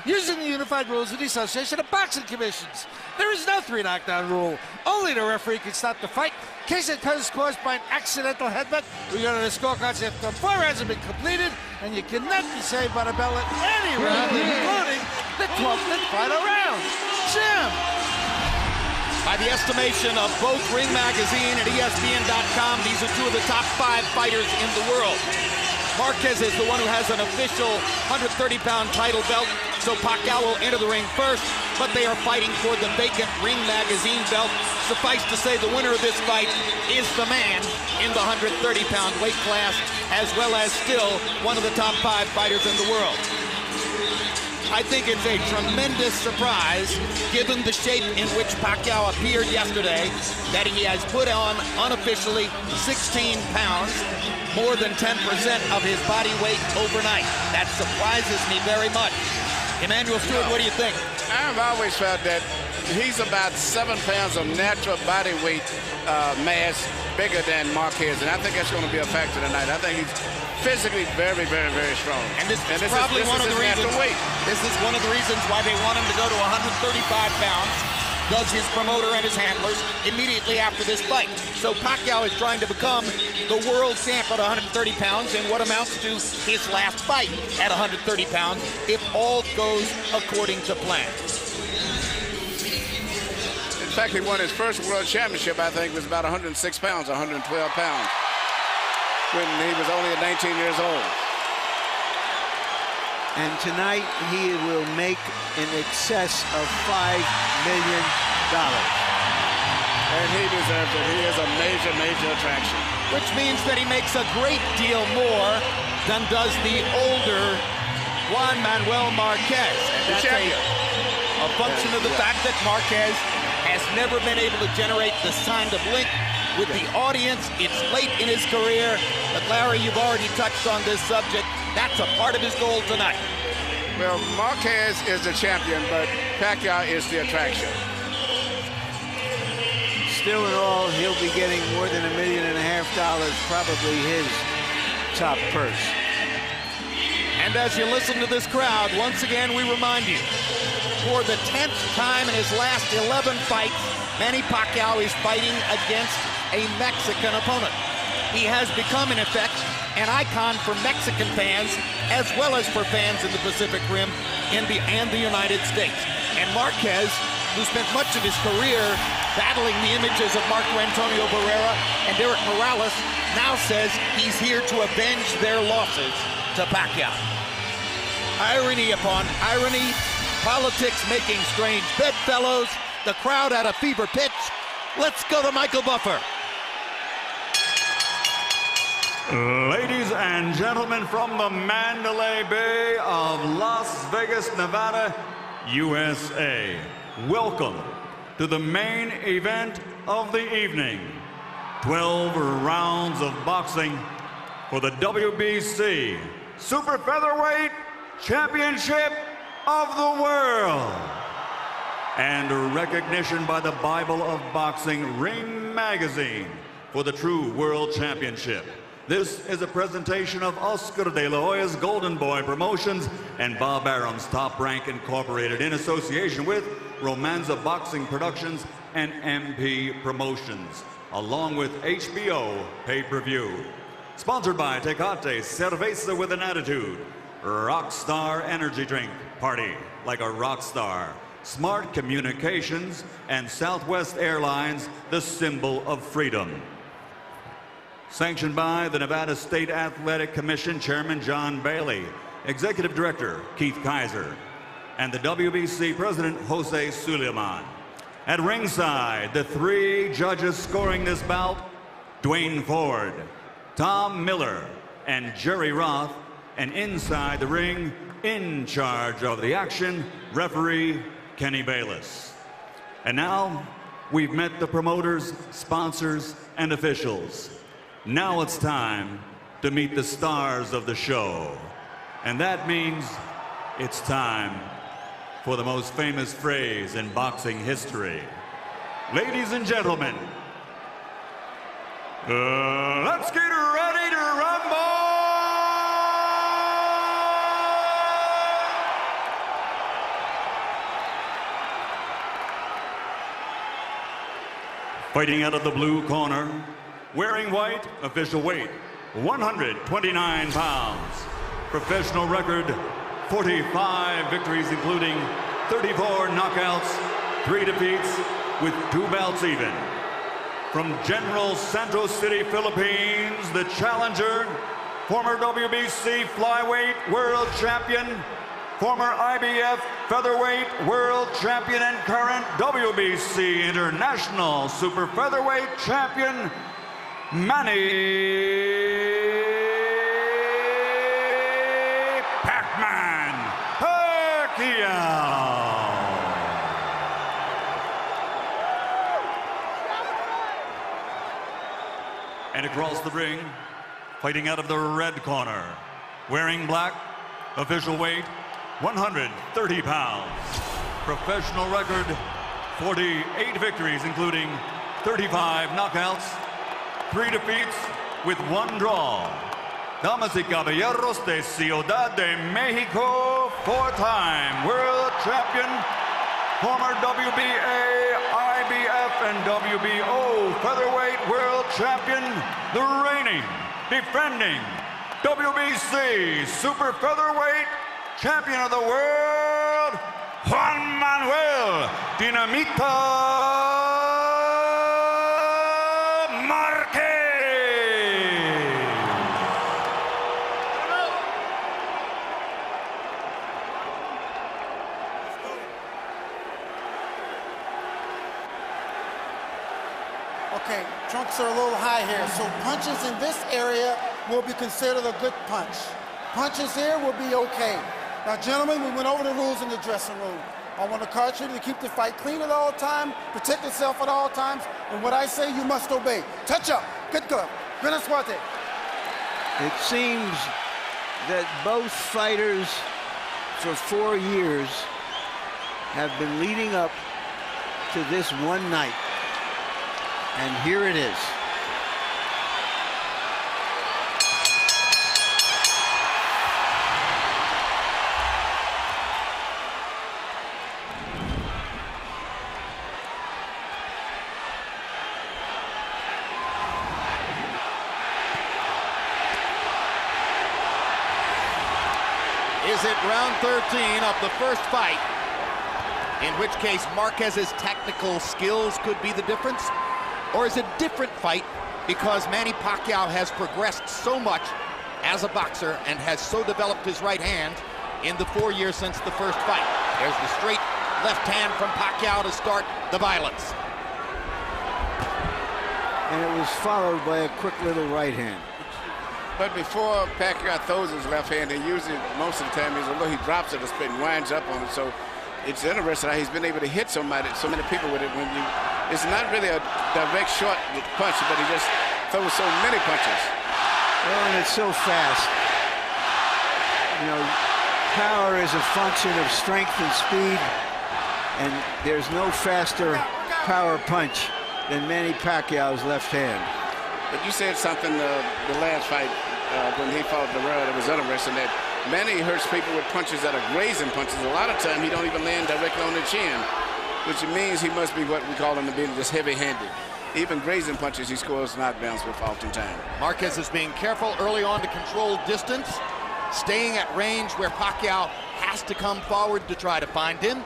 using the unified rules of the Association of Boxing Commissions. There is no 3 knockdown rule. Only the referee can stop the fight in case it is caused by an accidental headbutt. We go to the scorecards after 4 rounds have been completed, and you cannot be saved by the bell at any round, including the 12th and final round. Jim. By the estimation of both Ring Magazine and ESPN.com, these are 2 of the top 5 fighters in the world. Marquez is the one who has an official 130-pound title belt, so Pacquiao will enter the ring first, but they are fighting for the vacant Ring Magazine belt. Suffice to say, the winner of this fight is the man in the 130-pound weight class, as well as still one of the top 5 fighters in the world. I think it's a tremendous surprise, given the shape in which Pacquiao appeared yesterday, that he has put on unofficially 16 pounds, more than 10% of his body weight overnight. That surprises me very much. Emmanuel Stewart, what do you think? I've always felt that he's about 7 pounds of natural body weight mass bigger than Marquez, and I think that's going to be a factor tonight. I think he's physically very, very, very strong. And this is probably one of the reasons. This is one of the reasons why they want him to go to 135 pounds. Does his promoter and his handlers immediately after this fight. So Pacquiao is trying to become the world champ at 130 pounds in what amounts to his last fight at 130 pounds, if all goes according to plan. In fact, he won his first world championship, I think, was about 106 pounds, 112 pounds, when he was only 19 years old. And tonight, he will make in excess of $5 million. And he deserves it. He is a major, major attraction. Which means that he makes a great deal more than does the older Juan Manuel Marquez. And that's a function of the fact that Marquez has never been able to generate the kind of link with the audience. It's late in his career, but Larry, you've already touched on this subject. That's a part of his goal tonight. Well, Marquez is the champion, but Pacquiao is the attraction. Still in all, he'll be getting more than $1.5 million, probably his top purse. And as you listen to this crowd, once again, we remind you, for the 10th time in his last 11 fights, Manny Pacquiao is fighting against a Mexican opponent. He has become, in effect, an icon for Mexican fans, as well as for fans in the Pacific Rim and the United States. And Marquez, who spent much of his career battling the images of Marco Antonio Barrera and Eric Morales, now says he's here to avenge their losses to Pacquiao. Irony upon irony, politics making strange bedfellows, the crowd at a fever pitch. Let's go to Michael Buffer. Ladies and gentlemen, from the Mandalay Bay of Las Vegas, Nevada, USA, welcome to the main event of the evening. 12 rounds of boxing for the WBC Super Featherweight Championship of the World. And recognition by the Bible of Boxing, Ring Magazine, for the true World Championship. This is a presentation of Oscar de la Hoya's Golden Boy Promotions and Bob Arum's Top Rank Incorporated in association with Romanza Boxing Productions and MP Promotions, along with HBO Pay-Per-View. Sponsored by Tecate Cerveza with an Attitude, Rockstar Energy Drink, party like a rock star, Smart Communications, and Southwest Airlines, the symbol of freedom. Sanctioned by the Nevada State Athletic Commission Chairman John Bailey, Executive Director Keith Kaiser, and the WBC President Jose Suleiman. At ringside, the 3 judges scoring this bout, Dwayne Ford, Tom Miller, and Jerry Roth, and inside the ring, in charge of the action, referee Kenny Bayless. And now, we've met the promoters, sponsors, and officials. Now it's time to meet the stars of the show. And that means it's time for the most famous phrase in boxing history. Ladies and gentlemen, let's get ready to rumble! Fighting out of the blue corner, wearing white, official weight, 129 pounds. Professional record, 45 victories, including 34 knockouts, 3 defeats, with 2 bouts even. From General Santos City, Philippines, the challenger, former WBC flyweight world champion, former IBF featherweight world champion and current WBC international super featherweight champion, Manny Pac-Man Pacquiao. And across the ring, fighting out of the red corner, wearing black, official weight, 130 pounds. Professional record, 48 victories, including 35 knockouts, 3 defeats, with 1 draw. Damas y caballeros de Ciudad de Mexico, 4-time world champion, former WBA, IBF, and WBO featherweight world champion, the reigning, defending WBC super featherweight champion of the world, Juan Manuel Dinamita Marquez. Okay, trunks are a little high here, so punches in this area will be considered a good punch. Punches here will be okay. Now, gentlemen, we went over the rules in the dressing room. I want to caution you to keep the fight clean at all times, protect yourself at all times, and what I say, you must obey. Touch up. Good glove. Buena suerte. It seems that both fighters for 4 years have been leading up to this one night. And here it is. Is it round 13 of the first fight, in which case Marquez's technical skills could be the difference? Or is it a different fight because Manny Pacquiao has progressed so much as a boxer and has so developed his right hand in the 4 years since the first fight? There's the straight left hand from Pacquiao to start the violence. And it was followed by a quick little right hand. But before Pacquiao throws his left hand, and usually most of the time although he drops it a spit and winds up on it. So it's interesting how he's been able to hit so many people with it. It's not really a direct short punch, but he just throws so many punches. Well, and it's so fast. You know, power is a function of strength and speed, and there's no faster power punch than Manny Pacquiao's left hand. But you said something the last fight when he fought the world. It was interesting that Manny hurts people with punches that are grazing punches. A lot of time he don't even land directly on the chin, which means he must be what we call him to be just heavy-handed. Even grazing punches he scores knockdowns with oftentimes. Marquez is being careful early on to control distance, staying at range where Pacquiao has to come forward to try to find him,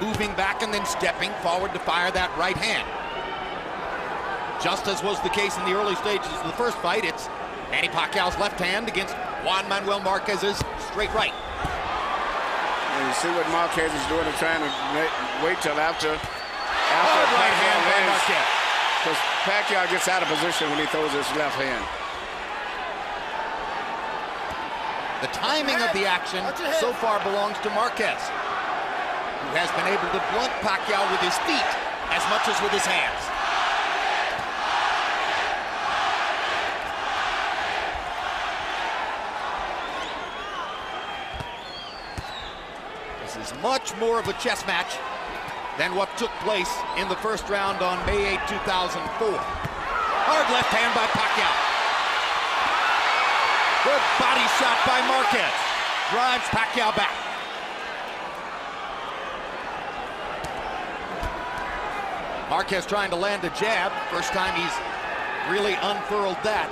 moving back and then stepping forward to fire that right hand. Just as was the case in the early stages of the first fight, it's Manny Pacquiao's left hand against Juan Manuel Marquez's straight right. And you see what Marquez is doing and trying to wait till after right hand by Marquez. Because Pacquiao gets out of position when he throws his left hand. The timing of the action so far belongs to Marquez, who has been able to blunt Pacquiao with his feet as much as with his hands. This is much more of a chess match than what took place in the first round on May 8, 2004. Hard left hand by Pacquiao. Good body shot by Marquez. Drives Pacquiao back. Marquez trying to land a jab. First time he's really unfurled that.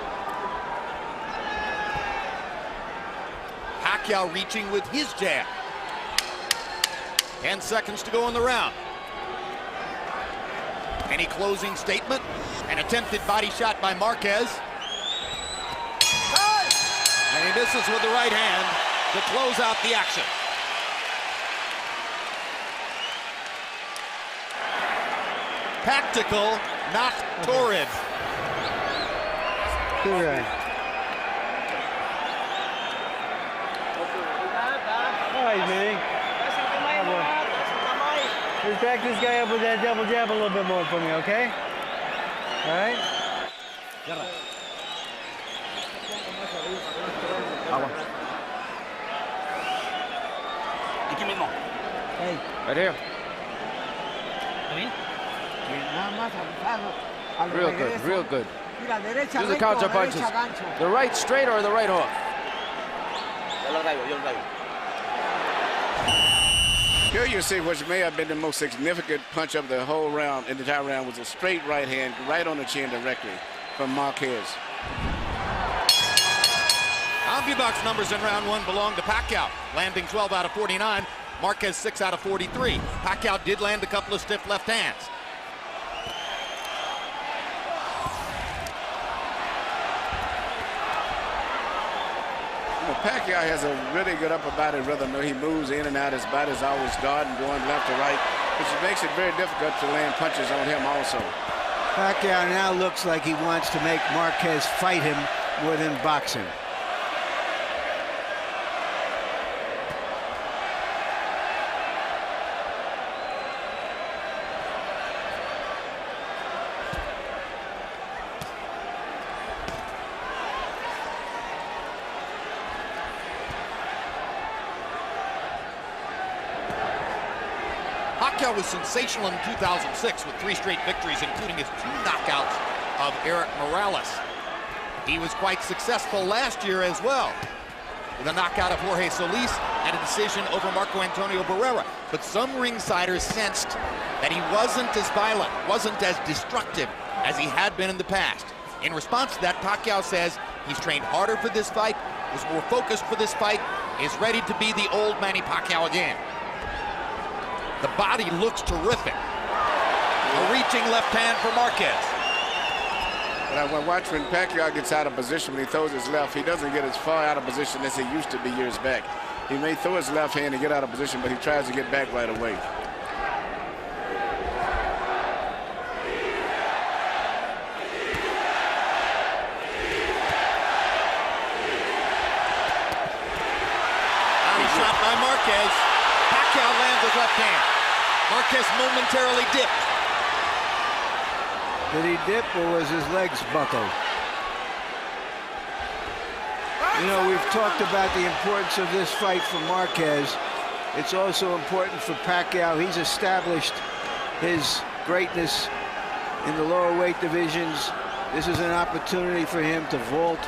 Pacquiao reaching with his jab. 10 seconds to go in the round. Any closing statement? An attempted body shot by Marquez. And he misses with the right hand to close out the action. Tactical, not torrid. Good. All right, Manny. Just back this guy up with that double jab a little bit more for me, okay? All right? Hey. Right here. Real good, real good. Do the counter punches. The right straight or the right hook? Here you see what may have been the most significant punch of the whole round, in the entire round, was a straight right hand right on the chin directly from Marquez. CompuBox numbers in round one belong to Pacquiao, landing 12 out of 49. Marquez 6 out of 43. Pacquiao did land a couple of stiff left hands. Pacquiao has a really good upper body rhythm. He moves in and out. His body's always guarding, going left to right, which makes it very difficult to land punches on him also. Pacquiao now looks like he wants to make Marquez fight him more than box him. Pacquiao was sensational in 2006 with 3 straight victories, including his 2 knockouts of Eric Morales. He was quite successful last year as well, with a knockout of Jorge Solis and a decision over Marco Antonio Barrera. But some ringsiders sensed that he wasn't as violent, wasn't as destructive as he had been in the past. In response to that, Pacquiao says he's trained harder for this fight, was more focused for this fight, is ready to be the old Manny Pacquiao again. The body looks terrific. A reaching left hand for Marquez. But I watch when Pacquiao gets out of position, when he throws his left, he doesn't get as far out of position as he used to be years back. He may throw his left hand and get out of position, but he tries to get back right away. Body shot by Marquez. Pacquiao lands his left hand. Marquez momentarily dipped. Did he dip or was his legs buckled? You know, we've talked about the importance of this fight for Marquez. It's also important for Pacquiao. He's established his greatness in the lower weight divisions. This is an opportunity for him to vault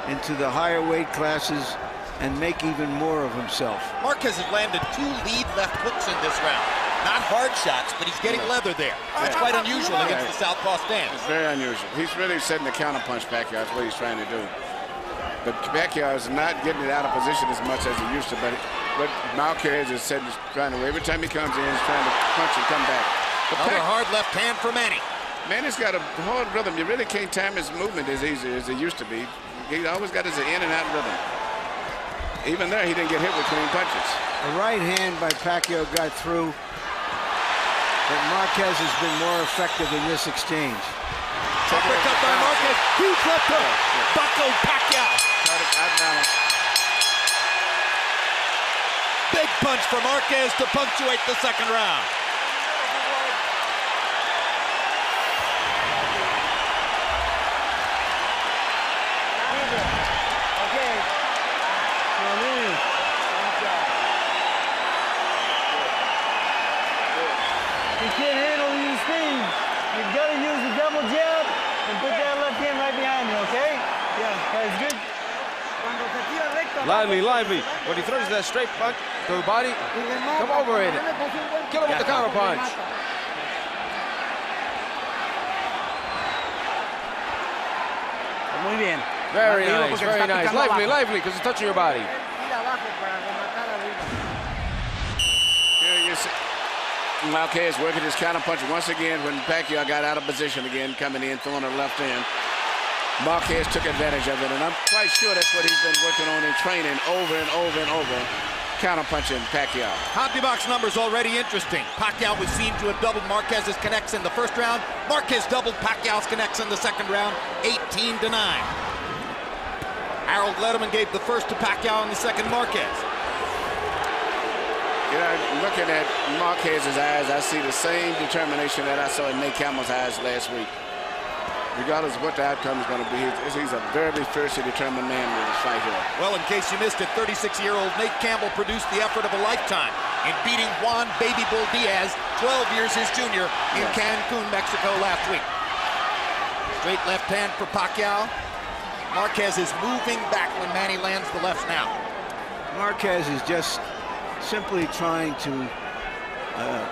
into the higher weight classes and make even more of himself. Marquez has landed 2 lead left hooks in this round. Not hard shots, but he's getting leather there. That's quite unusual against the southpaw stance. It's very unusual. He's really setting the counterpunch, Pacquiao. That's what he's trying to do. But Pacquiao is not getting it out of position as much as he used to. But Marquez is trying to. Every time he comes in, he's trying to punch and come back. Another hard left hand for Manny. Manny's got a hard rhythm. You really can't time his movement as easy as it used to be. He always got his in and out rhythm. Even there, he didn't get hit with clean punches. The right hand by Pacquiao got through. But Marquez has been more effective in this exchange. Uppercut by Marquez. Huge left hook. Buckled Pacquiao. Big punch for Marquez to punctuate the second round. You can't handle your speed. You've got to use the double jab and put that left hand right behind you, okay? Yeah, that's good. Lively. When he throws that straight punch to the body, come over in it. Kill him with the counter punch. Muy bien. Very Arriba nice, porque very está nice. picando Lively, abajo. lively, because it's touching your body. Tira abajo para rematar arriba. Here you see Marquez working his counter punch once again when Pacquiao got out of position again, coming in, throwing her left hand. Marquez took advantage of it, and I'm quite sure that's what he's been working on in training over and over and over, counter punching Pacquiao. CompuBox numbers already interesting. Pacquiao was seen to have doubled Marquez's connects in the first round. Marquez doubled Pacquiao's connects in the second round, 18-9. Harold Letterman gave the first to Pacquiao and the second Marquez. You know, looking at Marquez's eyes, I see the same determination that I saw in Nate Campbell's eyes last week. Regardless of what the outcome is going to be, he's a very fiercely determined man in this fight here. Well, in case you missed it, 36-year-old Nate Campbell produced the effort of a lifetime in beating Juan Baby Bull Diaz, 12 years his junior, in Cancun, Mexico last week. Straight left hand for Pacquiao. Marquez is moving back when Manny lands the left now. Marquez is just simply trying to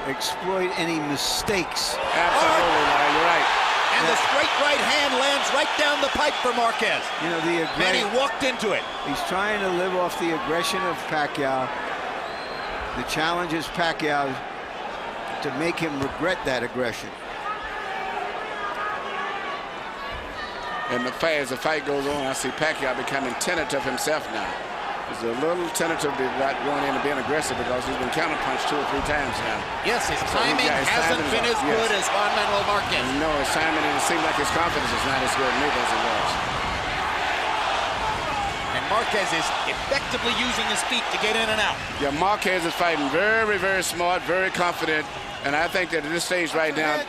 exploit any mistakes. Absolutely, Larry, you're right. And the straight right hand lands right down the pipe for Marquez. You know, Manny walked into it. He's trying to live off the aggression of Pacquiao. The challenge is Pacquiao to make him regret that aggression. And as the fight goes on, I see Pacquiao becoming tentative himself now. He's a little tentative about going in and being aggressive because he's been counterpunched 2 or 3 times now. Yes, his timing hasn't been as good as Juan Manuel Marquez. No, his timing, and it seems like his confidence is not as good neither as it was. And Marquez is effectively using his feet to get in and out. Yeah, Marquez is fighting very smart, very confident. And I think that at this stage right now,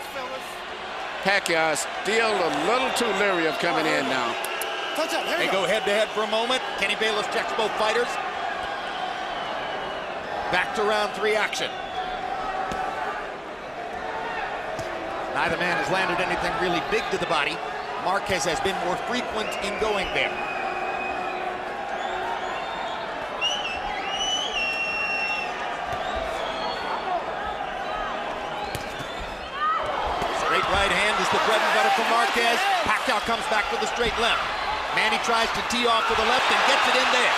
Pacquiao is still a little too leery of coming in now. They go head-to-head for a moment. Kenny Bayless checks both fighters. Back to round 3 action. Neither man has landed anything really big to the body. Marquez has been more frequent in going there. Straight right hand is the bread and butter for Marquez. Pacquiao comes back with a straight left. Manny tries to tee off with the left and gets it in there.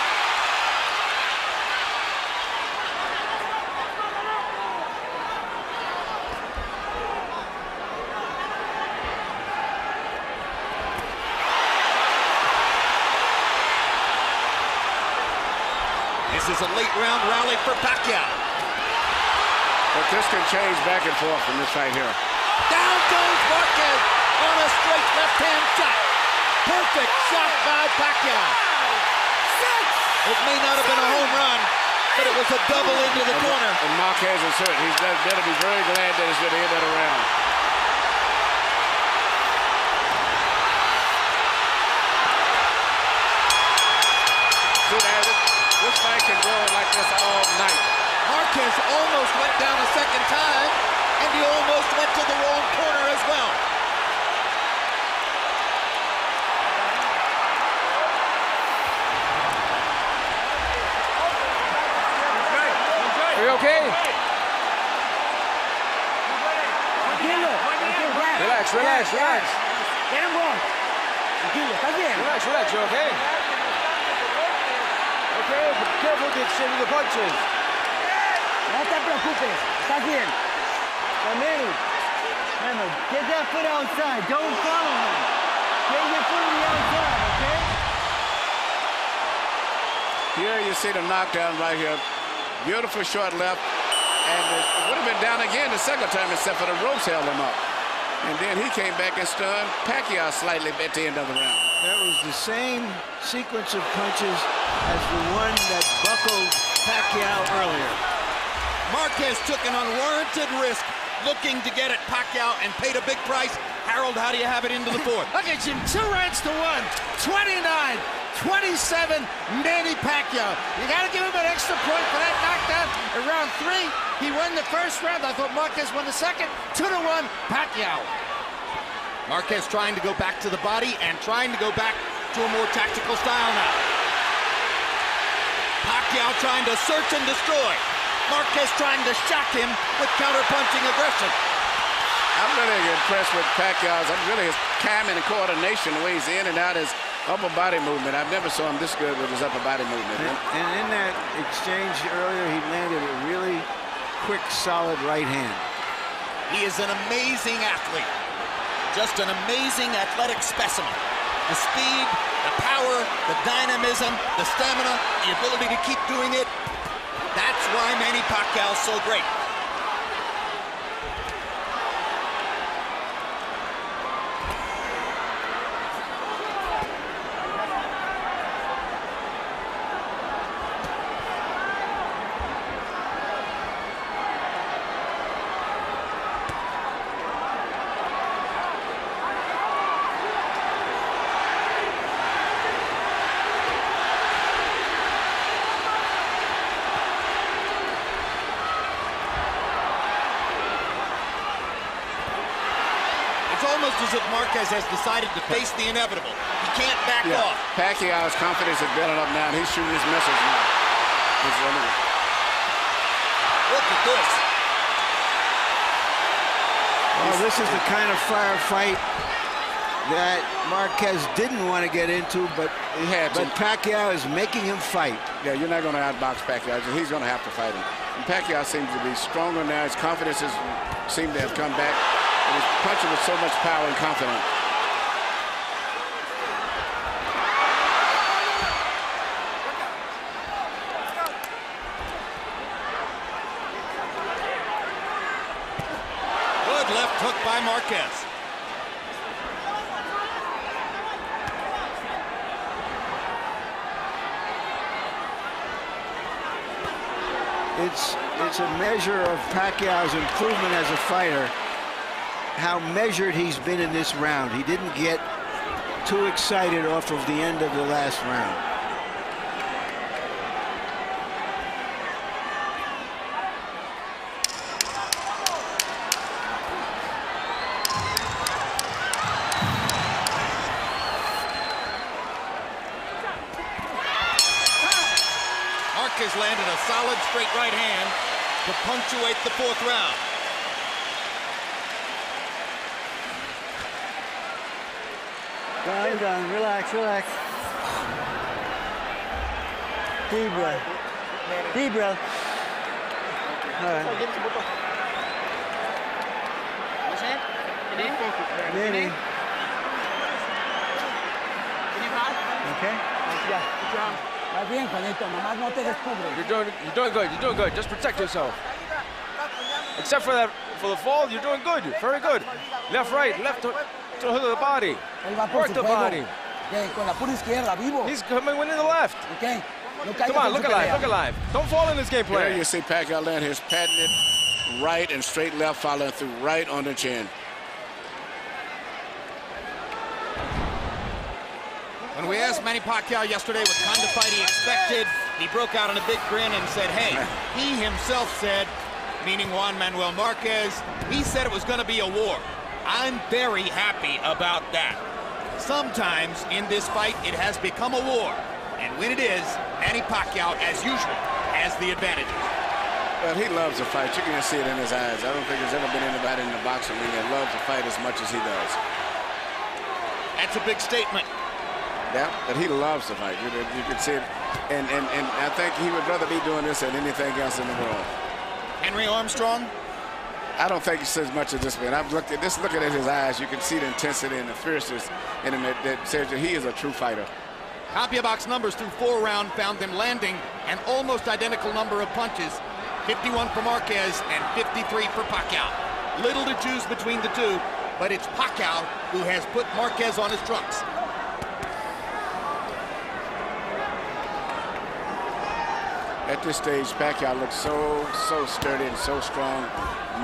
This is a late round rally for Pacquiao. But this can change back and forth in this fight here. Down goes Marquez on a straight left-hand shot. Perfect shot by Pacquiao. It may not have been a home run, but it was a double into the corner. And Marquez is hurt. He's better be very glad that it's at the end of the round. This fight can go like this all night. Marquez almost went down a second time, and he almost went to the wrong corner as well. Are you okay? Relax. Get him going. Tranquilo, ¿estás bien? Relax, you okay? Okay, but be careful with the exchange of the punches. No te preocupes, estás bien. Remember, get that foot outside. Don't follow him. Get your foot on the outside, okay? Here you see the knockdown right here. Beautiful short left. And it would have been down again the second time except for the ropes held him up. And then he came back and stunned Pacquiao slightly at the end of the round. That was the same sequence of punches as the one that buckled Pacquiao earlier. Marquez took an unwarranted risk looking to get at Pacquiao and paid a big price. Harold, how do you have it into the fourth? Look at him, 2 rounds to 1, 29-27, Manny Pacquiao. You got to give him an extra point for that knockdown. In round 3, he won the first round. I thought Marquez won the second. 2-1, Pacquiao. Marquez trying to go back to the body and trying to go back to a more tactical style now. Pacquiao trying to search and destroy. Marquez trying to shock him with counter-punching aggression. I'm really impressed with Pacquiao's. I'm really his timing and coordination, the way he's in and out, his upper body movement. I've never saw him this good with his upper body movement. And in that exchange earlier, he landed a really quick, solid right hand. He is an amazing athlete. Just an amazing athletic specimen. The speed, the power, the dynamism, the stamina, the ability to keep doing it. That's why Manny Pacquiao is so great. Almost as if Marquez has decided to face the inevitable. He can't back off. Pacquiao's confidence is building up now, and he's shooting his missiles now. Look at this. Well, this is the kind of firefight that Marquez didn't want to get into, but Pacquiao is making him fight. Yeah, you're not going to outbox Pacquiao. He's going to have to fight him. And Pacquiao seems to be stronger now. His confidence seems to have come back. And he's punching with so much power and confidence. Good left hook by Marquez. It's a measure of Pacquiao's improvement as a fighter, how measured he's been in this round. He didn't get too excited off of the end of the last round. Marquez landed a solid straight right hand to punctuate the fourth round. I'm done. Relax, relax. Deep breath. Deep breath. All right. Manny. Okay. You're doing good. You're doing good. Just protect yourself. Except for the fall, you're doing good. Very good. Left, right, left to the body. Work the body. He's coming in the left. Come on, look alive, look alive. Don't fall in this game plan. There you see Pacquiao land his patented right and straight left, following through right on the chin. When we asked Manny Pacquiao yesterday what kind of fight he expected, he broke out in a big grin and said, hey, he himself said, meaning Juan Manuel Marquez, he said it was going to be a war. I'm very happy about that. Sometimes in this fight, it has become a war. And when it is, Manny Pacquiao, as usual, has the advantage. Well, he loves to fight. You can see it in his eyes. I don't think there's ever been anybody in the boxing ring that loves to fight as much as he does. That's a big statement. Yeah, but he loves to fight. You can see it. And I think he would rather be doing this than anything else in the world. Henry Armstrong? I don't think he says much of this man. I've looked at this, looking at his eyes, you can see the intensity and the fierceness in him that says that he is a true fighter. CompuBox numbers through 4 rounds found them landing an almost identical number of punches, 51 for Marquez and 53 for Pacquiao. Little to choose between the two, but it's Pacquiao who has put Marquez on his trunks. At this stage, Pacquiao looks so sturdy and so strong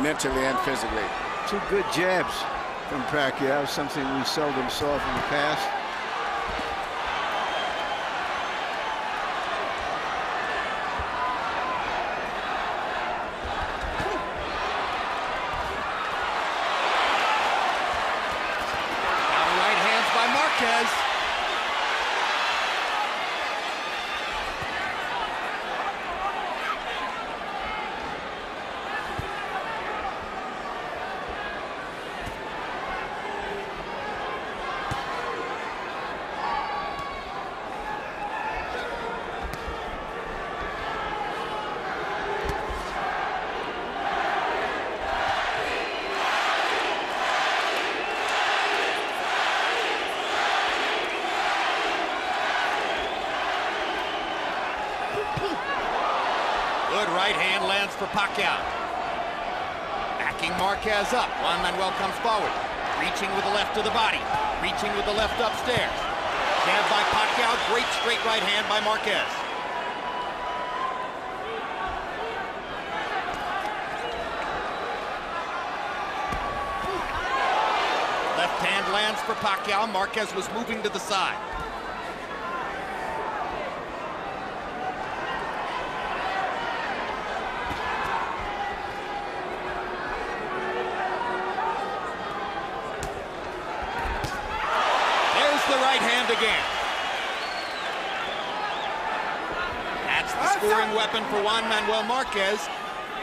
mentally and physically. 2 good jabs from Pacquiao, something we seldom saw from the past. Now right hands by Marquez. for Pacquiao. Backing Marquez up. Juan Manuel comes forward. Reaching with the left to the body. Reaching with the left upstairs. Jab by Pacquiao. Great straight right hand by Marquez. Left hand lands for Pacquiao. Marquez was moving to the side. The right hand again. That's the scoring weapon for Juan Manuel Marquez,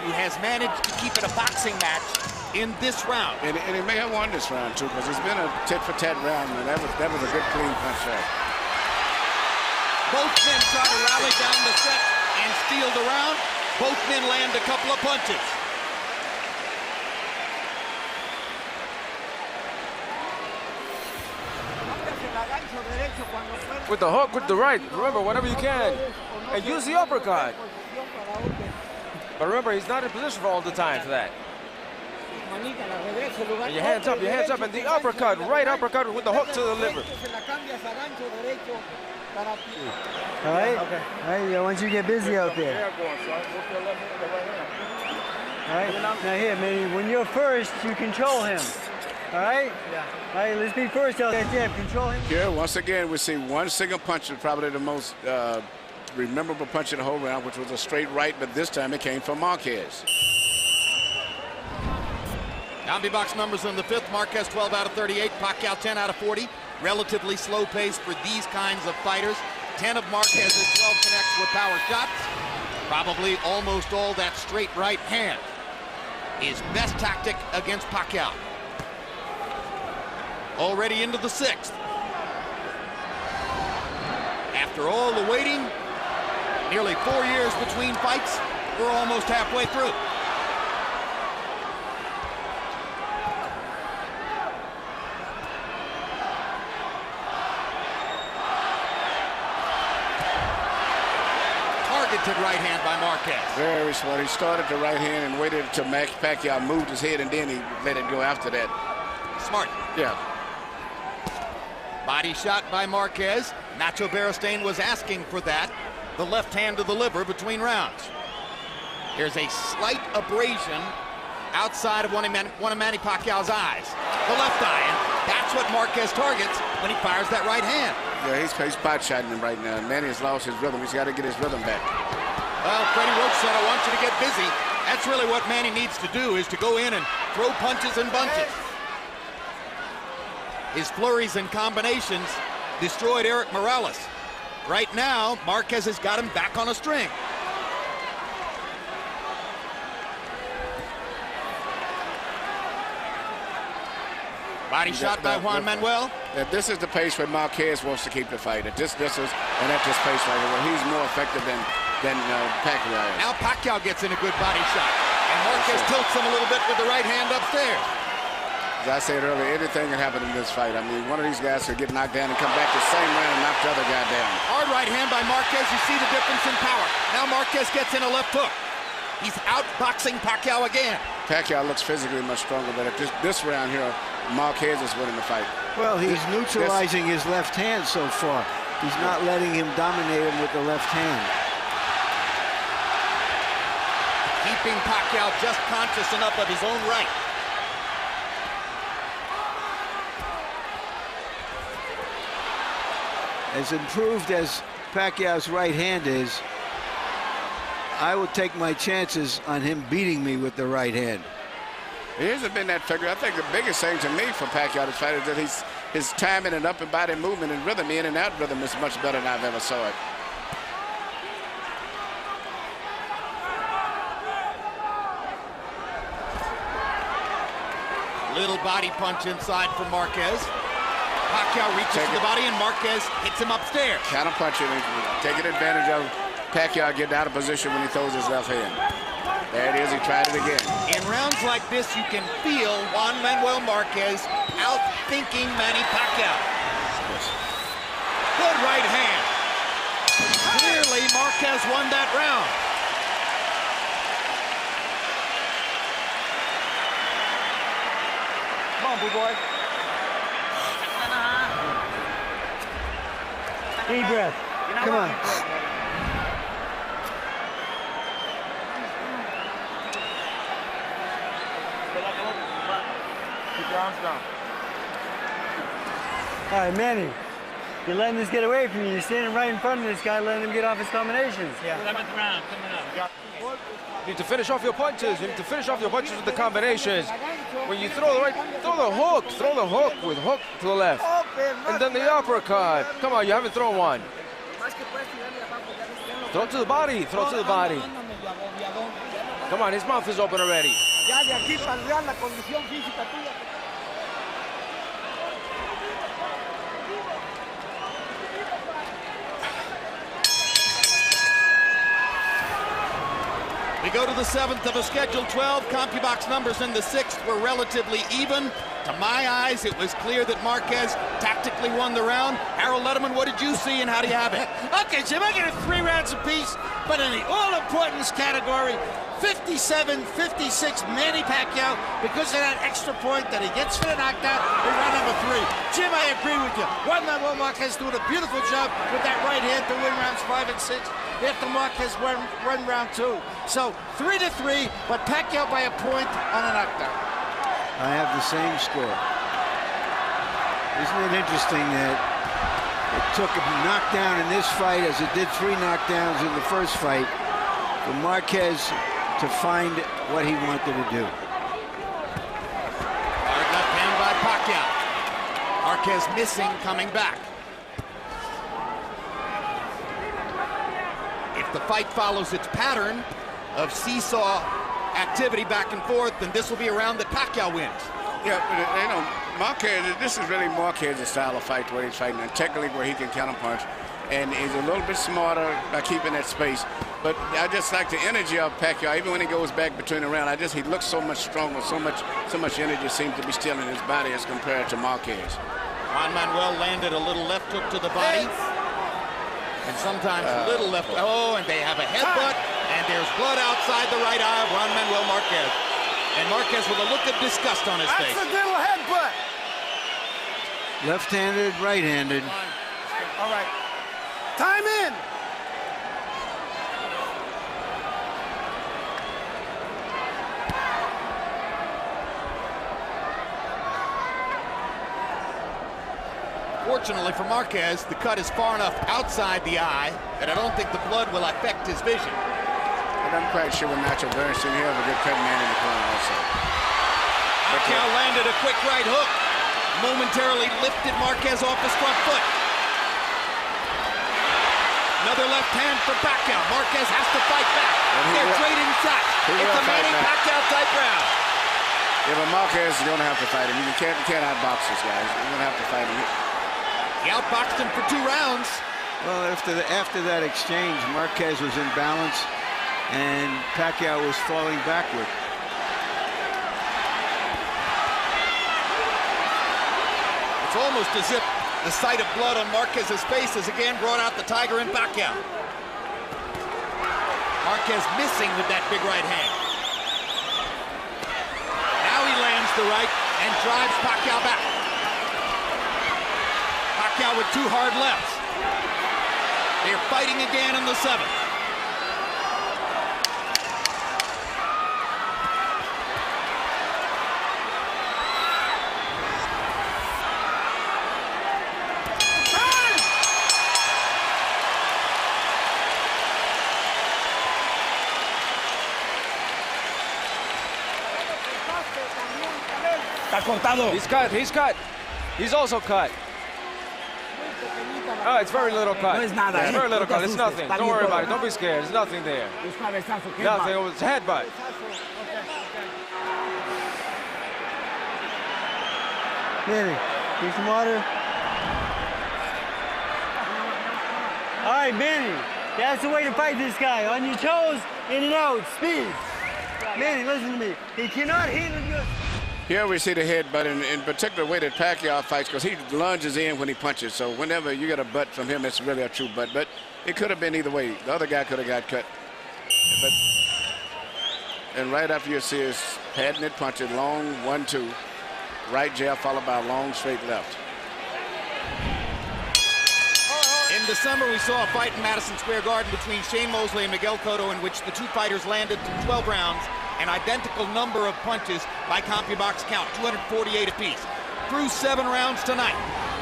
who has managed to keep it a boxing match in this round. And he may have won this round too, because it's been a tit-for-tat round, and that was a good clean punch there. Both men try to rally down the set and steal the round. Both men land a couple of punches. With the hook, with the right. Remember, whenever you can. And use the uppercut. But remember, he's not in position for all the time for that. And your hands up, and the uppercut, right uppercut with the hook to the liver. All right? Okay. All right, I want you to get busy out there. All right? Now here, Manny, when you're first, you control him. All right? Yeah. All right, let's be first out there. Yeah, control him. Here, once again, we see one single punch, probably the most memorable punch in the whole round, which was a straight right, but this time it came from Marquez. Combi box numbers in the fifth. Marquez 12 out of 38, Pacquiao 10 out of 40. Relatively slow pace for these kinds of fighters. 10 of Marquez's 12 connects with power shots. Probably almost all that straight right hand. His best tactic against Pacquiao. Already into the sixth. After all the waiting, nearly 4 years between fights, we're almost halfway through. Targeted right hand by Marquez. Very smart. He started the right hand and waited until Pacquiao moved his head, and then he let it go after that. Smart. Yeah. Body shot by Marquez. Nacho Beristain was asking for that. The left hand to the liver between rounds. There's a slight abrasion outside of one of Manny Pacquiao's eyes. The left eye, and that's what Marquez targets when he fires that right hand. Yeah, he's pot shotting him right now. Manny has lost his rhythm. He's got to get his rhythm back. Well, Freddie Roach said, I want you to get busy. That's really what Manny needs to do, is to go in and throw punches and bunches. His flurries and combinations destroyed Eric Morales. Right now, Marquez has got him back on a string. Body shot by Juan Manuel. This is the pace where Marquez wants to keep the fight. At this pace right here, where he's more effective than Pacquiao is. Now Pacquiao gets in a good body shot, and Marquez tilts him a little bit with the right hand upstairs. As I said earlier, anything can happen in this fight. I mean, one of these guys could get knocked down and come back the same round and knock the other guy down. Hard right hand by Marquez. You see the difference in power. Now Marquez gets in a left hook. He's outboxing Pacquiao again. Pacquiao looks physically much stronger, but at this round here, Marquez is winning the fight. Well, he's neutralizing his left hand so far. He's not letting him dominate him with the left hand. Keeping Pacquiao just conscious enough of his own right. As improved as Pacquiao's right hand is, I would take my chances on him beating me with the right hand. He hasn't been that figure. I think the biggest thing to me for Pacquiao this fight is that his timing and upper body movement and rhythm, in and out rhythm, is much better than I've ever saw it. Little body punch inside for Marquez. Pacquiao reaches to the body, and Marquez hits him upstairs. Counter punching, taking advantage of Pacquiao getting out of position when he throws his left hand. There it is, he tried it again. In rounds like this, you can feel Juan Manuel Marquez outthinking Manny Pacquiao. Good right hand. Clearly, Marquez won that round. on, big boy. Deep breath. Come on. Keep your arms down. All right, Manny. You're letting this get away from you. You're standing right in front of this guy, letting him get off his combinations. Yeah. 11th round coming up. You need to finish off your punches. You need to finish off your punches with the combinations. When you throw the hook. Throw the hook with hook to the left. And then the uppercut. Come on, you haven't thrown one. Throw it to the body. Throw it to the body. Come on, his mouth is open already. We go to the 7th of a scheduled 12. CompuBox numbers in the 6th were relatively even. To my eyes, it was clear that Marquez tactically won the round. Harold Letterman, what did you see and how do you have it? Okay, Jim, I get it 3 rounds apiece, but in the all-importance category, 57-56 Manny Pacquiao, because of that extra point that he gets for the knockdown in round number 3. Jim, I agree with you. Juan Manuel Marquez doing a beautiful job with that right hand to win rounds 5 and 6. After Marquez won round 2. So 3-3, but Pacquiao by a point on a knockdown. I have the same score. Isn't it interesting that it took a knockdown in this fight as it did 3 knockdowns in the first fight for Marquez to find what he wanted to do. Hard left hand by Pacquiao. Marquez missing, coming back. If the fight follows its pattern of seesaw activity back and forth, then this will be a round that Pacquiao wins. Yeah, but, you know, Marquez, this is really Marquez's style of fight where he's fighting, and technically where he can counterpunch. And he's a little bit smarter by keeping that space. But I just like the energy of Pacquiao. Even when he goes back between the round, he looks so much stronger, so much energy seems to be still in his body as compared to Marquez. Juan Manuel landed a little left hook to the body. And sometimes a little left. Oh, and they have a headbutt. And there's blood outside the right eye of Juan Manuel Marquez. And Marquez with a look of disgust on his face. Accidental headbutt. Left-handed, right-handed. All right. Time in. Fortunately for Marquez, the cut is far enough outside the eye that I don't think the blood will affect his vision. But I'm quite sure with Nacho Bernstein, he has a good cut man in the corner also. Pacquiao landed a quick right hook. Momentarily lifted Marquez off his front foot. Another left hand for Pacquiao. Marquez has to fight back. They're trading shots. It's a Manny Pacquiao type round. Yeah, but Marquez is going to have to fight him. You can't outbox this guy. You're going to have to fight him. He outboxed him for 2 rounds. Well, after that exchange, Marquez was in balance, and Pacquiao was falling backward. It's almost as if the sight of blood on Marquez's face has again brought out the tiger in Pacquiao. Marquez missing with that big right hand. Now he lands the right and drives Pacquiao back. Pacquiao with 2 hard lefts. They're fighting again in the 7th. He's cut, he's cut. He's also cut. Oh, it's very little cut. It's very little cut. It's nothing. Don't worry about it. Don't be scared. There's nothing there. Nothing. It was a headbutt. Manny, need some water? All right, Manny. That's the way to fight this guy. On your toes, in and out, speed. Manny, listen to me. He cannot handle you. Here we see the headbutt, in particular the way that Pacquiao fights, because he lunges in when he punches. So whenever you get a butt from him, it's really a true butt. But it could have been either way. The other guy could have got cut. And right after you see his patented punches, long 1-2. right jab followed by a long straight left. In December, we saw a fight in Madison Square Garden between Shane Mosley and Miguel Cotto, in which the two fighters landed through 12 rounds, an identical number of punches by CompuBox count, 248 apiece. Through 7 rounds tonight,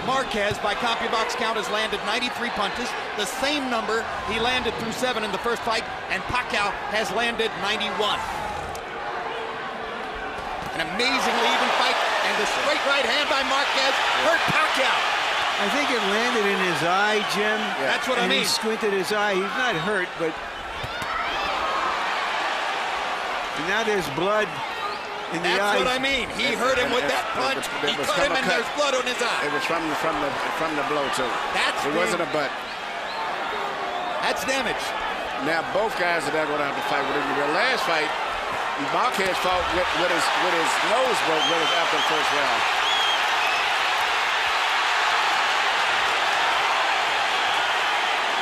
Marquez, by CompuBox count, has landed 93 punches, the same number he landed through 7 in the first fight, and Pacquiao has landed 91. An amazingly even fight, and the straight right hand by Marquez hurt Pacquiao. I think it landed in his eye, Jim. Yeah. That's what I mean. He squinted his eye. He's not hurt, but and now there's blood in the eye. That's what I mean. He hurt him with that punch. He cut him, and there's blood on his eye. It was from the blow too. It wasn't a butt. That's damage. Now both guys are going to have to fight with him. The last fight, Marquez fought with his nose broke after the first round.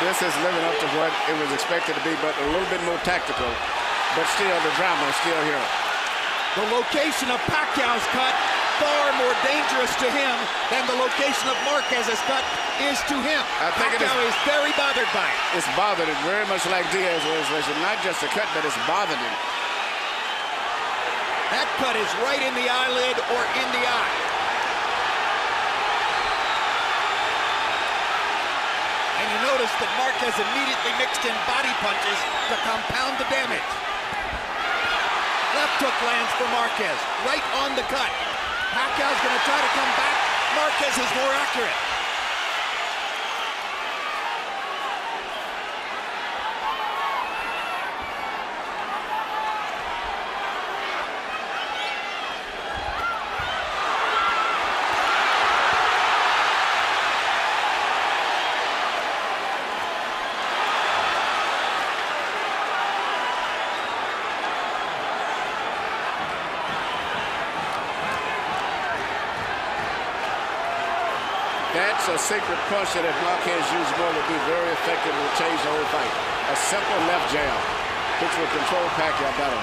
This is living up to what it was expected to be, but a little bit more tactical. But still, the drama is still here. The location of Pacquiao's cut, far more dangerous to him than the location of Marquez's cut is to him. Pacquiao is very bothered by it. It's bothered him very much like Diaz was. Not just a cut, but it's bothered him. That cut is right in the eyelid or in the eye. And you notice that Marquez immediately mixed in body punches to compound the damage. Left hook lands for Marquez, right on the cut. Pacquiao's going to try to come back. Marquez is more accurate. That's a secret punch that if Marquez used more would be very effective to change the whole fight. A simple left jab, which will control Pacquiao better.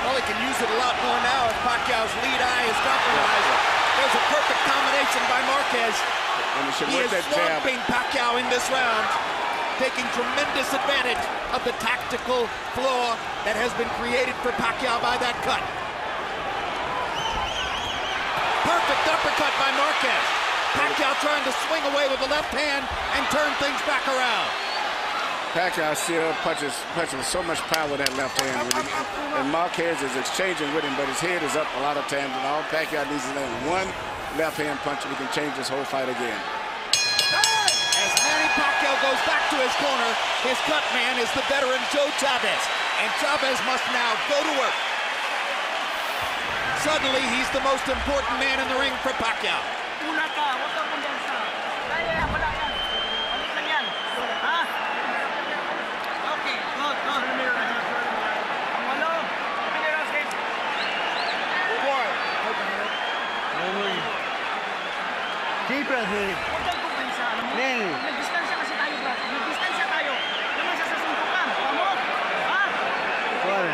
Well, he can use it a lot more now if Pacquiao's lead eye is compromised. There's a perfect combination by Marquez. He is swamping Pacquiao in this round, taking tremendous advantage of the tactical flaw that has been created for Pacquiao by that cut. Perfect uppercut by Marquez. Pacquiao trying to swing away with the left hand and turn things back around. Pacquiao still punches with so much power with that left hand. And Marquez is exchanging with him, but his head is up a lot of times. And all Pacquiao needs is land one left hand punch, and he can change this whole fight again. As Manny Pacquiao goes back to his corner, his cut man is the veteran Joe Chavez. And Chavez must now go to work. Suddenly, he's the most important man in the ring for Pacquiao. Deep breath, Manny. Manny. Nagdistansya kasi tayo, bro. Nagdistansya tayo. Naman sa sasuntukan. Tama? Ha? Water.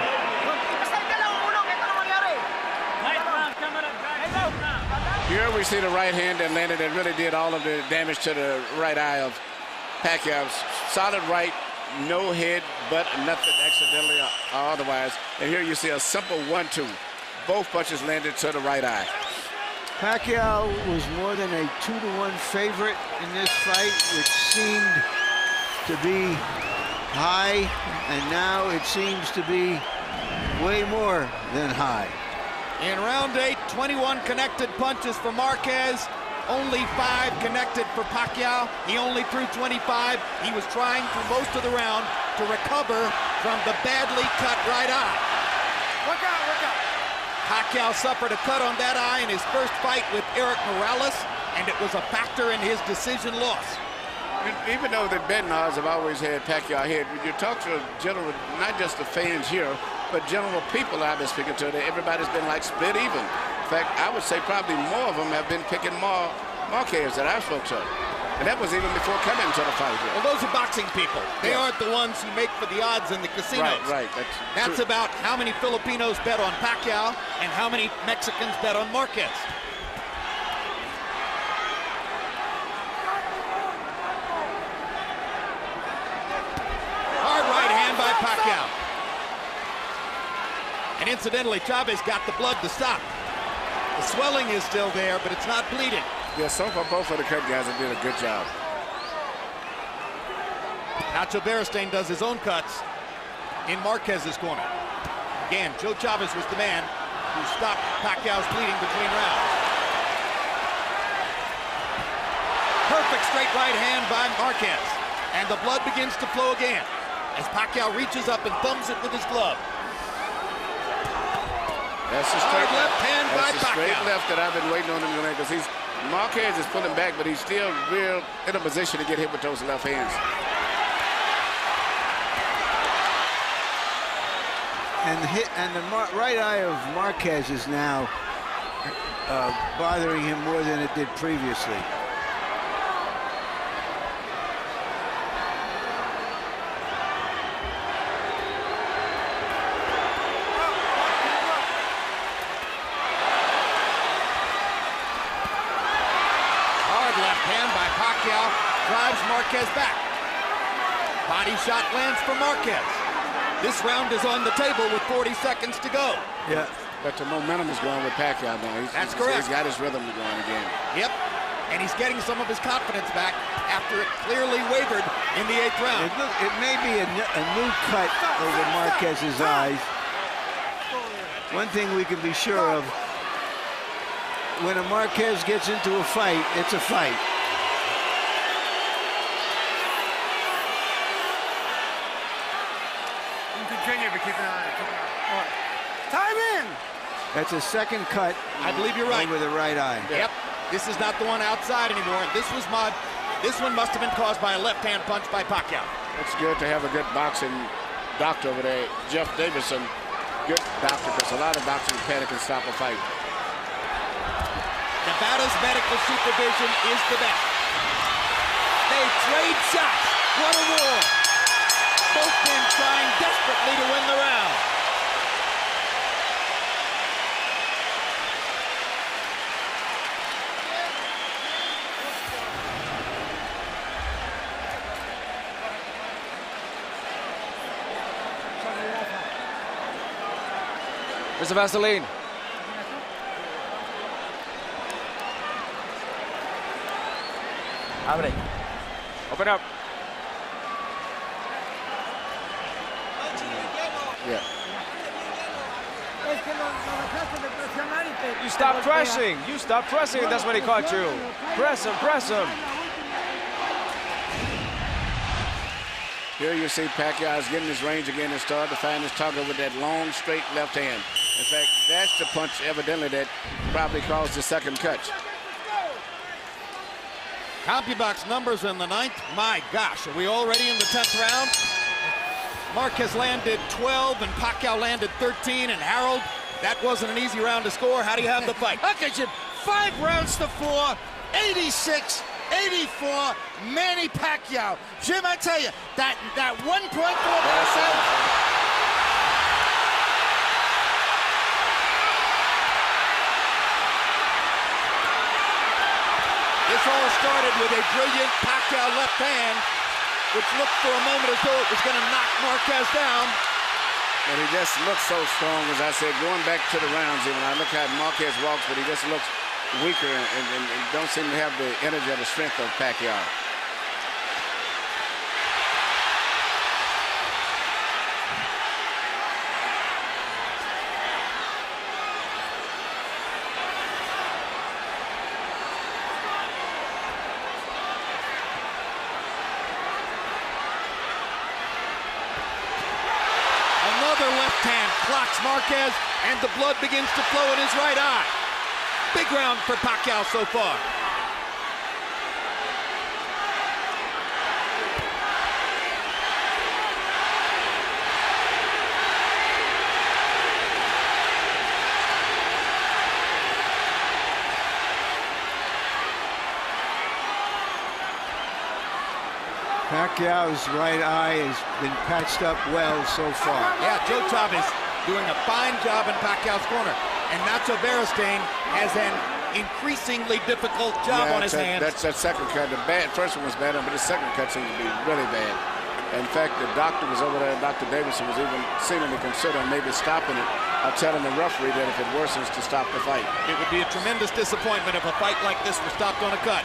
Basta ka lang umulong. Ito na mangyari. Here we see the right hand that landed that really did all of the damage to the right eye of Pacquiao. Solid right, no head, but nothing accidentally or otherwise. And here you see a simple 1-2. Both punches landed to the right eye. Pacquiao was more than a 2-to-1 favorite in this fight, which seemed to be high, and now it seems to be way more than high. In round 8, 21 connected punches for Marquez, only 5 connected for Pacquiao. He only threw 25. He was trying through most of the round to recover from the badly cut right eye. Work out, work out. Pacquiao suffered a cut on that eye in his first fight with Eric Morales, and it was a factor in his decision loss. Even though the betting odds have always had Pacquiao ahead, when you talk to general, not just the fans here, but general people I've been speaking to, everybody's been like split even. In fact, I would say probably more of them have been picking Marquez that I spoke to. And that was even before coming to the fight here. Well, those are boxing people. They aren't the ones who make for the odds in the casinos. Right. That's about how many Filipinos bet on Pacquiao and how many Mexicans bet on Marquez. Hard right hand by Pacquiao. And incidentally, Chavez got the blood to stop. The swelling is still there, but it's not bleeding. Yeah, so far both of the cut guys have did a good job. Nacho Beristain does his own cuts in Marquez's corner. Again, Joe Chavez was the man who stopped Pacquiao's bleeding between rounds. Perfect straight right hand by Marquez. And the blood begins to flow again as Pacquiao reaches up and thumbs it with his glove. That's the straight left hand by Pacquiao. Straight left that I've been waiting on him to make, because Marquez is pulling back, but he's still real in a position to get hit with those left hands. And the right eye of Marquez is now bothering him more than it did previously. Drives Marquez back. Body shot lands for Marquez. This round is on the table with 40 seconds to go. Yeah. But the momentum is going with Pacquiao now. That's correct. He's got his rhythm going again. Yep. And he's getting some of his confidence back after it clearly wavered in the 8th round. It may be a new cut over Marquez's eyes. One thing we can be sure of, when a Marquez gets into a fight, it's a fight. Continue, but keep an eye on it. Time in. That's a second cut. I believe you're right. Over the right eye. Yep. This is not the one outside anymore. This one must have been caused by a left-hand punch by Pacquiao. It's good to have a good boxing doctor over there, Jeff Davison. Good doctor, because a lot of boxing panic can stop a fight. Nevada's medical supervision is the best. They trade shots. What a war. Both men trying desperately to win the round. Mr. Vaseline. Abre. Open up. Yeah. You stop pressing. You stop pressing, and that's when he caught you. Press him, press him. Here you see Pacquiao is getting his range again and starting to find his target with that long, straight left hand. In fact, that's the punch, evidently, that probably caused the second cut. CompuBox numbers in the 9th. My gosh, are we already in the 10th round? Marquez landed 12 and Pacquiao landed 13. And Harold, that wasn't an easy round to score. How do you have the fight? Okay, Jim. 5 rounds to 4, 86, 84, Manny Pacquiao. Jim, I tell you, that 1.4%. This all started with a brilliant Pacquiao left hand, which looked for a moment as though it was going to knock Marquez down. And he just looks so strong, as I said, going back to the rounds. Even I look how Marquez walks, but he just looks weaker and don't seem to have the energy or the strength of Pacquiao. Clocks Marquez, and the blood begins to flow in his right eye. Big round for Pacquiao so far. Pacquiao's right eye has been patched up well so far. Yeah, Joe Chavez doing a fine job in Pacquiao's corner. And Nacho Beristain has an increasingly difficult job on his hands. That's that second cut. The first one was bad, but the second cut seems to be really bad. In fact, the doctor was over there, Dr. Davidson was even seemingly considering maybe stopping it. I'll tell him the referee that if it worsens to stop the fight. It would be a tremendous disappointment if a fight like this was stopped on a cut.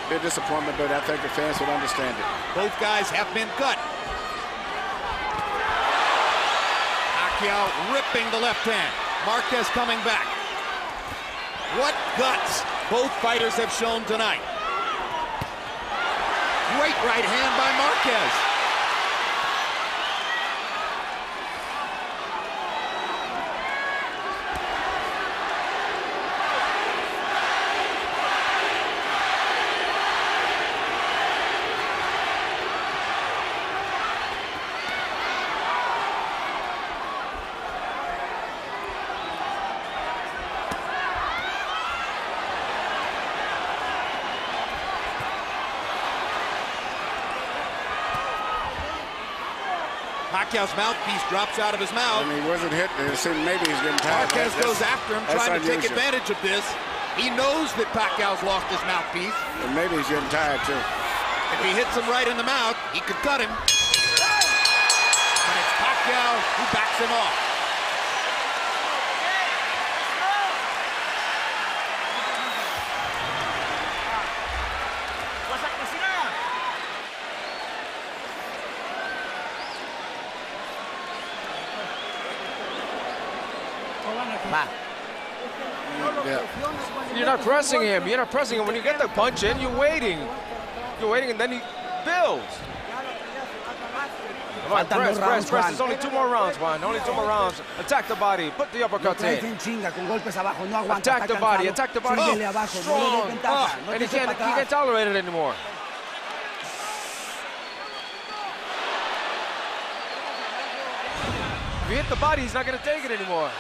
Be a disappointment, but I think the fans would understand it. Both guys have been cut. Pacquiao ripping the left hand. Marquez coming back. What guts both fighters have shown tonight. Great right hand by Marquez. Pacquiao's mouthpiece drops out of his mouth. And he wasn't hit. It seemed maybe he's getting tired. Marquez goes after him, trying to take unusual. advantage of this. He knows that Pacquiao's lost his mouthpiece. And maybe he's getting tired, too. If he hits him right in the mouth, he could cut him. But it's Pacquiao who backs him off. Yeah. You're not pressing him. You're not pressing him. When you get the punch in, you're waiting. You're waiting, and then he builds. Come on, press. There's only 2 more rounds, Juan. Only 2 more rounds. Attack the body. Put the uppercuts in. Attack the body. Attack the body. Oh, strong. And he can't tolerate it anymore. If you hit the body, he's not going to take it anymore.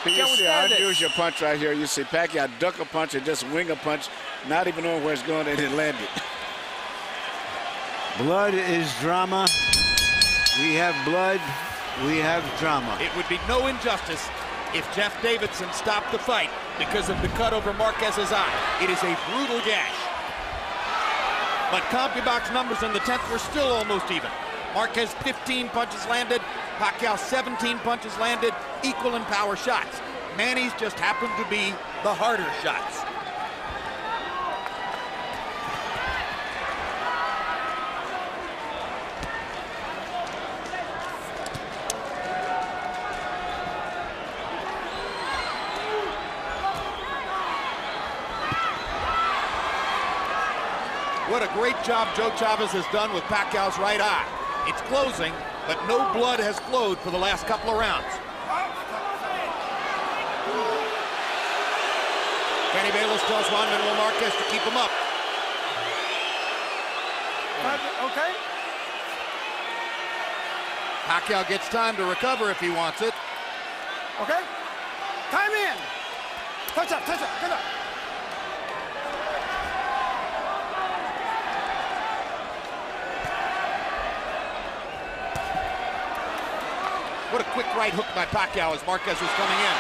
You see, I'll use your punch right here. You see Pacquiao duck a punch and just wing a punch, not even knowing where it's going, and it landed. Blood is drama. We have blood. We have drama. It would be no injustice if Jeff Davidson stopped the fight because of the cut over Marquez's eye. It is a brutal gash. But CompuBox numbers in the 10th were still almost even. Marquez 15 punches landed, Pacquiao 17 punches landed, equal in power shots. Manny's just happened to be the harder shots. What a great job Joe Chavez has done with Pacquiao's right eye. It's closing, but no blood has flowed for the last couple of rounds. Kenny Bayless tells Juan Manuel Marquez to keep him up. Okay. Pacquiao gets time to recover if he wants it. Okay. Time in. Touch up. Good up. What a quick right hook by Pacquiao as Marquez was coming in.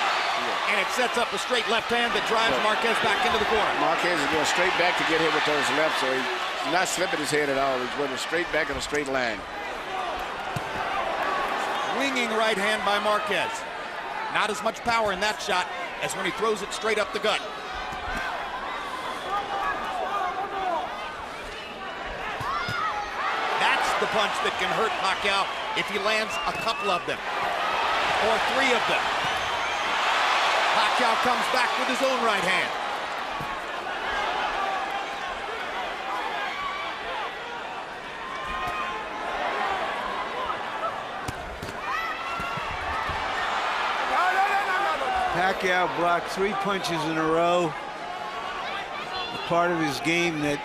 And it sets up a straight left hand that drives Marquez back into the corner. Marquez is going straight back to get hit with those lefts, so he's not slipping his head at all. He's going straight back in a straight line. Winging right hand by Marquez. Not as much power in that shot as when he throws it straight up the gut. That's the punch that can hurt Pacquiao if he lands a couple of them, or 3 of them. Pacquiao comes back with his own right hand. Pacquiao blocked 3 punches in a row. A part of his game that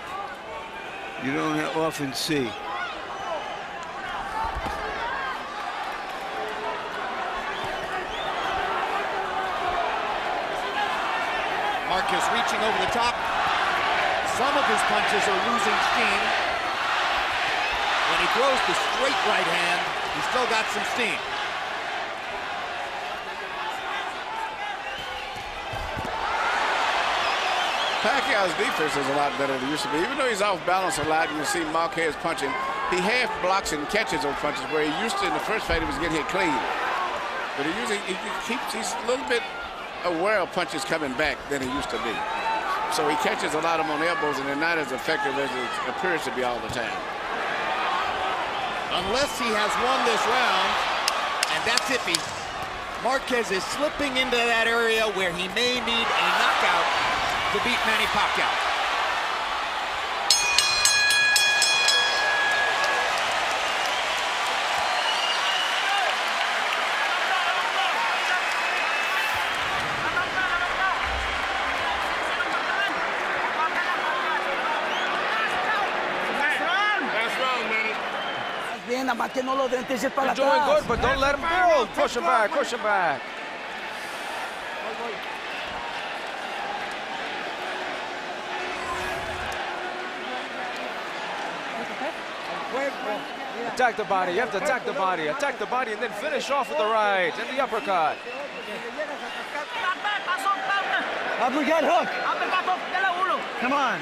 you don't often see. Marquez reaching over the top. Some of his punches are losing steam. When he throws the straight right hand, he's still got some steam. Pacquiao's defense is a lot better than it used to be. Even though he's off balance a lot, and you see Marquez punching, he half blocks and catches those punches where he used to in the first fight he was getting hit clean. But he's a little bit aware of punches coming back than he used to be. So he catches a lot of them on elbows, and they're not as effective as it appears to be all the time. Unless he has won this round, and that's iffy, Marquez is slipping into that area where he may need a knockout to beat Manny Pacquiao. You're doing good, but don't let him go. Push him back, push him back. Attack the body, you have to attack the body, and then finish off with the right and the uppercut. Uppercut hook. Come on.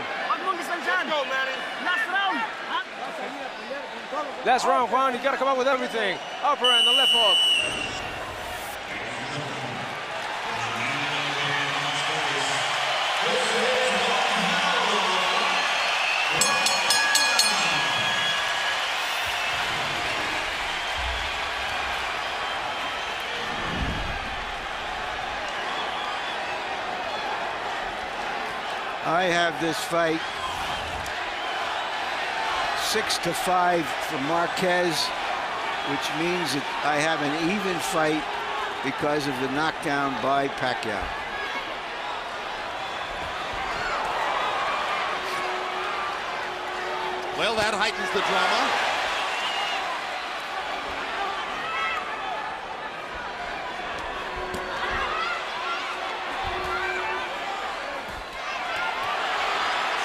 Last round, Juan, you gotta come up with everything. Upper and the left hook. I have this fight 6-5 for Marquez, which means that I have an even fight because of the knockdown by Pacquiao. Well, that heightens the drama.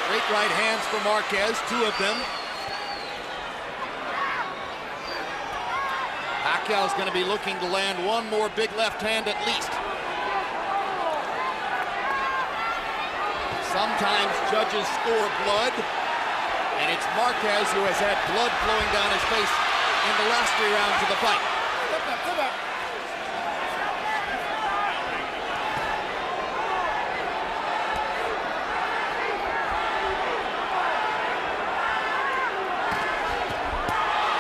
Straight right hands for Marquez, 2 of them. Pacquiao's going to be looking to land one more big left hand at least. Sometimes judges score blood, and it's Marquez who has had blood flowing down his face in the last 3 rounds of the fight.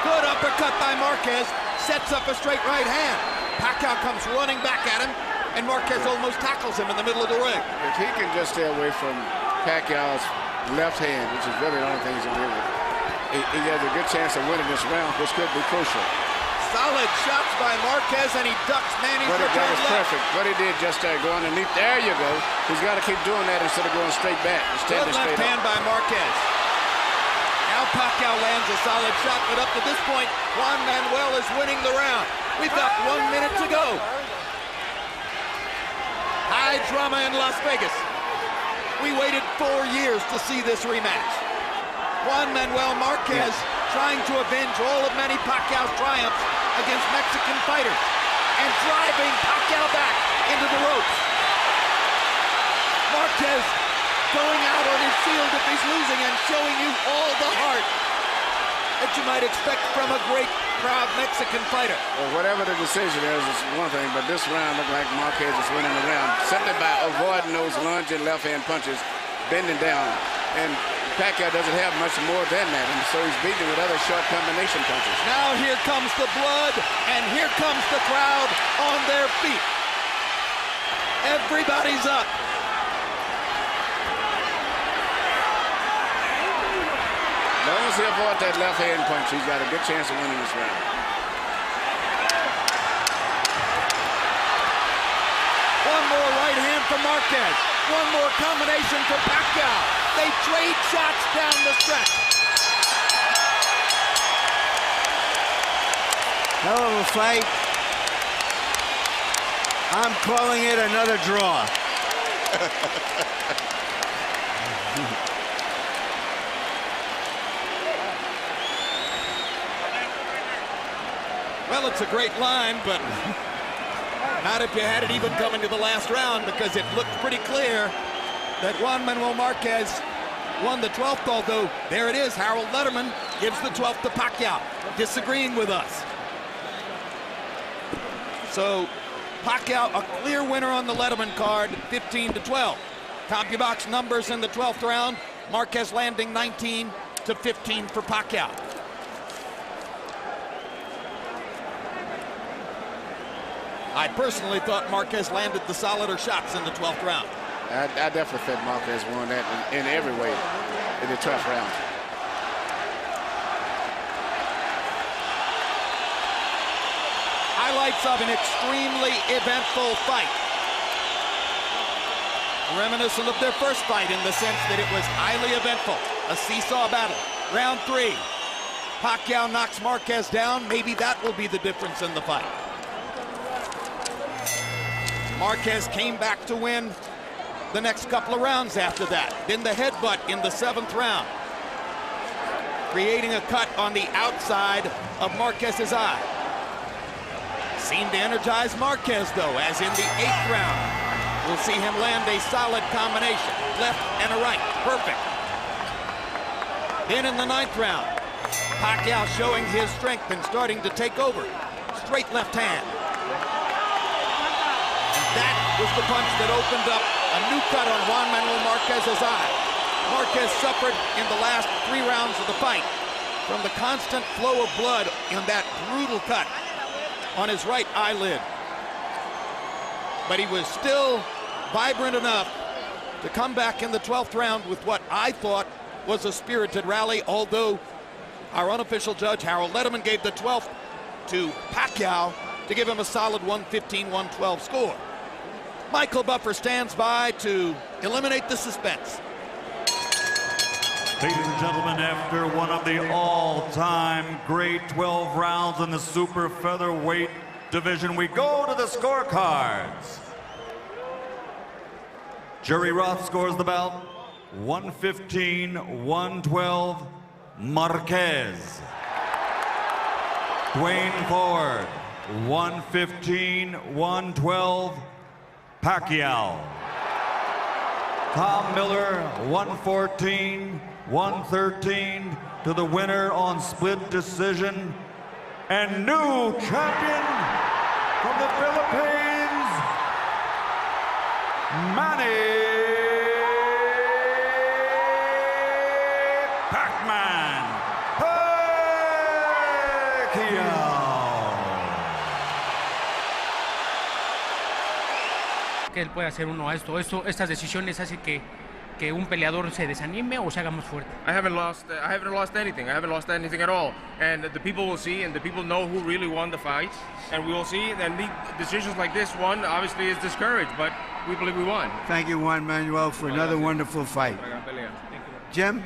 Good uppercut by Marquez. Sets up a straight right hand. Pacquiao comes running back at him, and Marquez almost tackles him in the middle of the ring. If he can just stay away from Pacquiao's left hand, which is really the only thing he's going to do, he has a good chance of winning this round, which could be crucial. Solid shots by Marquez, and he ducks Manny's return That was left. perfect. What he did just there, go underneath. There you go. He's got to keep doing that instead of going straight back. Good left hand by Marquez. Now Pacquiao lands a solid shot, but up to this point, Juan Manuel is winning the round. We've got 1 minute to go. High drama in Las Vegas. We waited 4 years to see this rematch. Juan Manuel Marquez trying to avenge all of Manny Pacquiao's triumphs against Mexican fighters and driving Pacquiao back into the ropes. Marquez going out on his shield if he's losing and showing you all the heart that you might expect from a great, proud Mexican fighter. Well, whatever the decision is one thing, but this round looked like Marquez is winning the round simply by avoiding those lunging left-hand punches, bending down. And Pacquiao doesn't have much more than that, and so he's beating with other short combination punches. Now here comes the blood, and here comes the crowd on their feet. Everybody's up. As long as he avoids that left-hand punch, he's got a good chance of winning this round. One more right hand for Marquez. One more combination for Pacquiao. They trade shots down the stretch. Hell of a fight. I'm calling it another draw. Well, it's a great line, but not if you had it even coming to the last round, because it looked pretty clear that Juan Manuel Marquez won the 12th, although there it is, Harold Letterman gives the 12th to Pacquiao, disagreeing with us. So Pacquiao a clear winner on the Letterman card, 15-12. CompuBox numbers in the 12th round, Marquez landing 19-15 for Pacquiao. I personally thought Marquez landed the solider shots in the 12th round. I definitely think Marquez won that in every way in the 12th round. Highlights of an extremely eventful fight. Reminiscent of their first fight in the sense that it was highly eventful. A seesaw battle. Round 3. Pacquiao knocks Marquez down. Maybe that will be the difference in the fight. Marquez came back to win the next couple of rounds after that. Then the headbutt in the 7th round, creating a cut on the outside of Marquez's eye. Seemed to energize Marquez, though, as in the 8th round. We'll see him land a solid combination, left and a right, perfect. Then in the 9th round, Pacquiao showing his strength and starting to take over. Straight left hand. That was the punch that opened up a new cut on Juan Manuel Marquez's eye. Marquez suffered in the last 3 rounds of the fight from the constant flow of blood in that brutal cut on his right eyelid. But he was still vibrant enough to come back in the 12th round with what I thought was a spirited rally, although our unofficial judge, Harold Letterman, gave the 12th to Pacquiao to give him a solid 115-112 score. Michael Buffer stands by to eliminate the suspense. Ladies and gentlemen, after one of the all-time great 12 rounds in the super featherweight division, we go to the scorecards. Jerry Roth scores the bout 115-112 Marquez. Dwayne Ford 115-112 Pacquiao. Tom Miller, 114-113 to the winner on split decision. And new champion from the Philippines, Manny Pacman Pacquiao. Que él puede hacer uno a estas decisiones hace que un peleador se desanime o se haga más fuerte. I haven't lost anything. I haven't lost anything at all. And the people will see, and the people know who really won the fight. And we will see. And the decisions like this one obviously is discouraged, but we believe we won. Thank you, Juan Manuel, for another wonderful fight. Jim?